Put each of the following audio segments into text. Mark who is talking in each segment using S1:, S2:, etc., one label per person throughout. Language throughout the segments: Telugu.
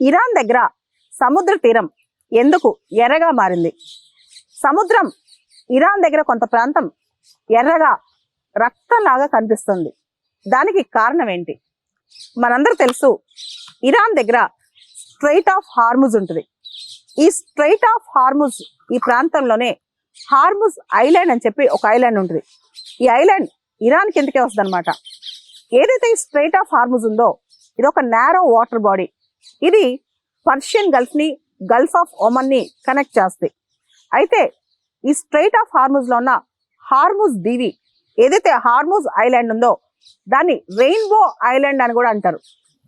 S1: ఇరాన్ దగ్గర సముద్ర తీరం ఎందుకు ఎర్రగా మారింది? సముద్రం ఇరాన్ దగ్గర కొంత ప్రాంతం ఎర్రగా రక్తంలాగా కనిపిస్తుంది. దానికి కారణం ఏంటి? మనందరూ తెలుసు, ఇరాన్ దగ్గర స్ట్రైట్ ఆఫ్ హార్ముజ్ ఉంటుంది. ఈ స్ట్రైట్ ఆఫ్ హార్ముజ్ ఈ ప్రాంతంలోనే హార్ముజ్ ఐలాండ్ అని చెప్పి ఒక ఐలాండ్ ఉంటుంది. ఈ ఐలాండ్ ఇరాన్ కిందకే వస్తుంది అనమాట. ఏదైతే ఈ స్ట్రైట్ ఆఫ్ హార్ముజ్ ఉందో ఇది ఒక నేరో వాటర్ బాడీ. ఇది పర్షియన్ గల్ఫ్ ని, గల్ఫ్ ఆఫ్ ఒమన్ ని కనెక్ట్ చేస్తుంది. అయితే ఈ స్ట్రైట్ ఆఫ్ హార్ముజ్ లో ఉన్న హార్ముజ్ దీవి, ఏదైతే హార్ముజ్ ఐలాండ్ ఉందో దాన్ని రెయిన్బో ఐలాండ్ అని కూడా అంటారు.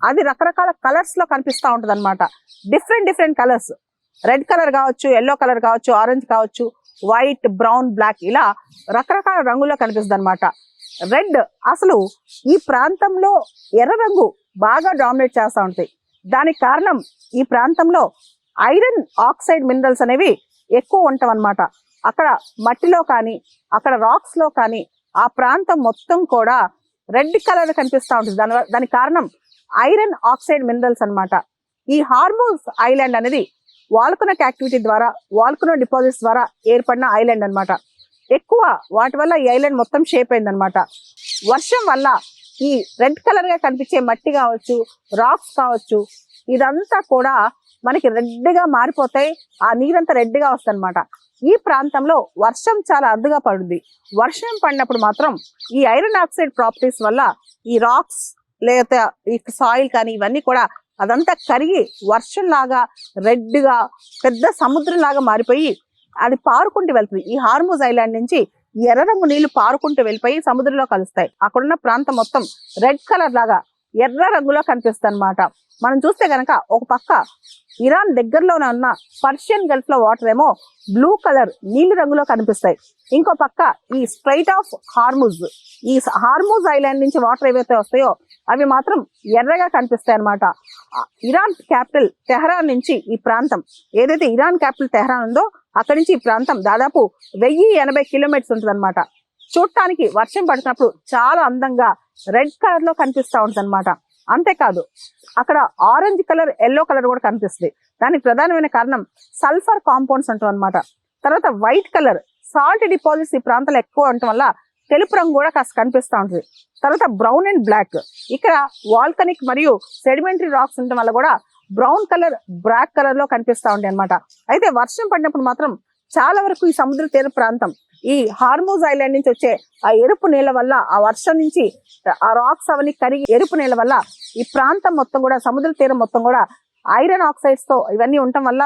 S1: అది రకరకాల కలర్స్ లో కనిపిస్తూ ఉంటుంది అనమాట. డిఫరెంట్ కలర్స్, రెడ్ కలర్ కావచ్చు, ఎల్లో కలర్ కావచ్చు, ఆరెంజ్ కావచ్చు, వైట్, బ్రౌన్, బ్లాక్, ఇలా రకరకాల రంగుల్లో కనిపిస్తుంది అనమాట. రెడ్ అసలు ఈ ప్రాంతంలో ఎర్ర రంగు బాగా డామినేట్ చేస్తూ ఉంటాయి. దానికి కారణం ఈ ప్రాంతంలో ఐరన్ ఆక్సైడ్ మినరల్స్ అనేవి ఎక్కువ ఉంటాం అనమాట. అక్కడ మట్టిలో కానీ అక్కడ రాక్స్ లో కానీ ఆ ప్రాంతం మొత్తం కూడా రెడ్ కలర్ కనిపిస్తూ ఉంటుంది. దానికి కారణం ఐరన్ ఆక్సైడ్ మినరల్స్ అనమాట. ఈ హార్ముజ్ ఐలాండ్ అనేది వాల్కనోక్ యాక్టివిటీ ద్వారా, వాల్కనో డిపాజిట్స్ ద్వారా ఏర్పడిన ఐలాండ్ అనమాట. ఎక్కువ వాటి వల్ల ఈ ఐలాండ్ మొత్తం షేప్ అయింది అనమాట. వర్షం వల్ల ఈ రెడ్ కలర్ గా కనిపించే మట్టి కావచ్చు, రాక్స్ కావచ్చు, ఇదంతా కూడా మనకి రెడ్ గా మారిపోతాయి. ఆ నీరంతా రెడ్ గా వస్తుంది అనమాట. ఈ ప్రాంతంలో వర్షం చాలా అరుదుగా పడుద్ది. వర్షం పడినప్పుడు మాత్రం ఈ ఐరన్ ఆక్సైడ్ ప్రాపర్టీస్ వల్ల ఈ రాక్స్ లేదా ఈ సాయిల్ కానీ ఇవన్నీ కూడా అదంతా కరిగి వర్షం లాగా రెడ్ గా పెద్ద సముద్రం లాగా మారిపోయి అది పారుకుంటూ వెళ్తుంది. ఈ హార్ముజ్ ఐలాండ్ నుంచి ఎర్ర రంగు నీళ్లు పారుకుంటూ వెళ్ళిపోయి సముద్రంలో కలుస్తాయి. అక్కడున్న ప్రాంతం మొత్తం రెడ్ కలర్ లాగా ఎర్ర రంగులో కనిపిస్తుంది అనమాట. మనం చూస్తే కనుక ఒక పక్క ఇరాన్ దగ్గరలోనే ఉన్న పర్షియన్ గల్ఫ్ లో వాటర్ ఏమో బ్లూ కలర్ నీలి రంగులో కనిపిస్తాయి. ఇంకో పక్క ఈ స్ట్రైట్ ఆఫ్ హార్ముజ్, ఈ హార్ముజ్ ఐలాండ్ నుంచి వాటర్ ఏవైతే వస్తాయో అవి మాత్రం ఎర్రగా కనిపిస్తాయి అనమాట. ఇరాన్ క్యాపిటల్ తెహరాన్ నుంచి ఈ ప్రాంతం, ఏదైతే ఇరాన్ క్యాపిటల్ తెహరాన్ ఉందో అక్కడి నుంచి ఈ ప్రాంతం దాదాపు 1080 కిలోమీటర్స్ ఉంటుంది అనమాట. చూడటానికి వర్షం పడుతున్నప్పుడు చాలా అందంగా రెడ్ కలర్ లో కనిపిస్తూ ఉంటుంది అనమాట. అంతేకాదు అక్కడ ఆరెంజ్ కలర్, ఎల్లో కలర్ కూడా కనిపిస్తుంది. దానికి ప్రధానమైన కారణం సల్ఫర్ కాంపౌండ్స్ అంటాం అనమాట. తర్వాత వైట్ కలర్ సాల్ట్ డిపాజిట్స్ ఈ ప్రాంతంలో ఎక్కువ ఉండటం వల్ల తెలుపు రంగు కూడా కాస్త కనిపిస్తూ ఉంటుంది. తర్వాత బ్రౌన్ అండ్ బ్లాక్, ఇక్కడ వాల్కనిక్ మరియు సెడిమెంటరీ రాక్స్ ఉండటం వల్ల కూడా బ్రౌన్ కలర్, బ్లాక్ కలర్ లో కనిపిస్తూ ఉంటాయి అనమాట. అయితే వర్షం పడినప్పుడు మాత్రం చాలా వరకు ఈ సముద్ర తీర ప్రాంతం ఈ హార్ముజ్ ఐలాండ్ నుంచి వచ్చే ఆ ఎరుపు నీళ్ళ వల్ల, ఆ వర్షం నుంచి ఆ రాక్స్ అవన్నీ కరిగి ఎరుపు నీళ్ళ వల్ల ఈ ప్రాంతం మొత్తం కూడా, సముద్ర తీరం మొత్తం కూడా ఐరన్ ఆక్సైడ్స్ తో ఇవన్నీ ఉండటం వల్ల,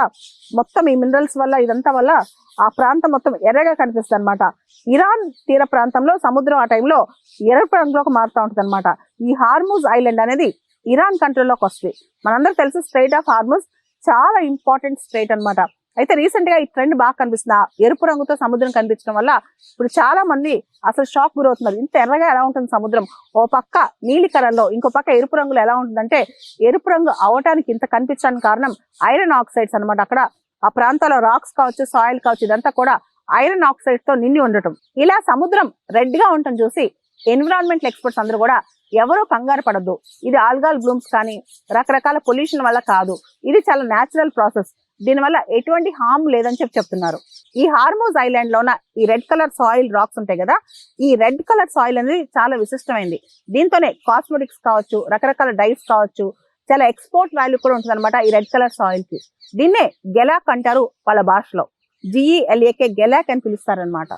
S1: మొత్తం ఈ మినరల్స్ వల్ల, ఇదంతా వల్ల ఆ ప్రాంతం మొత్తం ఎర్రగా కనిపిస్తుంది అనమాట. ఇరాన్ తీర ప్రాంతంలో సముద్రం ఆ టైంలో ఎరుపు రంగులోకి మారుతూ ఉంటుంది అనమాట. ఈ హార్ముజ్ ఐలాండ్ అనేది ఇరాన్ కంట్రీలోకి వస్తుంది. మనందరూ తెలుసు స్ట్రైట్ ఆఫ్ హార్ముజ్ చాలా ఇంపార్టెంట్ స్ట్రైట్ అనమాట. అయితే రీసెంట్ గా ఈ ట్రెండ్ బాగా కనిపిస్తుంది. ఎరుపు రంగుతో సముద్రం కనిపించడం వల్ల ఇప్పుడు చాలా మంది అసలు షాక్ గురవుతున్నారు. ఇంత ఎర్రగా ఎలా ఉంటుంది సముద్రం? ఓ పక్క నీలి కలర్ లో, ఇంకో పక్క ఎరుపు రంగులో ఎలా ఉంటుందంటే, ఎరుపు రంగు అవటానికి ఇంత కనిపించడానికి కారణం ఐరన్ ఆక్సైడ్స్ అనమాట. అక్కడ ఆ ప్రాంతాల్లో రాక్స్ కావచ్చు, సాయిల్ కావచ్చు, ఇదంతా కూడా ఐరన్ ఆక్సైడ్స్ తో నిండి ఉండటం. ఇలా సముద్రం రెడ్ గా ఉండటం చూసి ఎన్విరాన్మెంటల్ ఎక్స్పర్ట్స్ అందరూ కూడా ఎవరో కంగారు పడద్దు, ఇది ఆల్గాల్ బ్లూమ్స్ కానీ రకరకాల పొల్యూషన్ వల్ల కాదు, ఇది చాలా న్యాచురల్ ప్రాసెస్, దీనివల్ల ఎటువంటి హార్మ్ లేదని చెప్తున్నారు. ఈ హార్ముజ్ ఐలాండ్ లో ఉన్న ఈ రెడ్ కలర్ సాయిల్ రాక్స్ ఉంటాయి కదా, ఈ రెడ్ కలర్ సాయిల్ అనేది చాలా విశిష్టమైంది. దీంతోనే కాస్మెటిక్స్ కావచ్చు, రకరకాల డైస్ కావచ్చు, చాలా ఎక్స్పోర్ట్ వాల్యూ కూడా ఉంటుంది అనమాట ఈ రెడ్ కలర్ సాయిల్ కి. దీన్నే గెలాక్ అంటారు వాళ్ళ భాషలో. GELAK, గెలాక్ అని పిలుస్తారనమాట.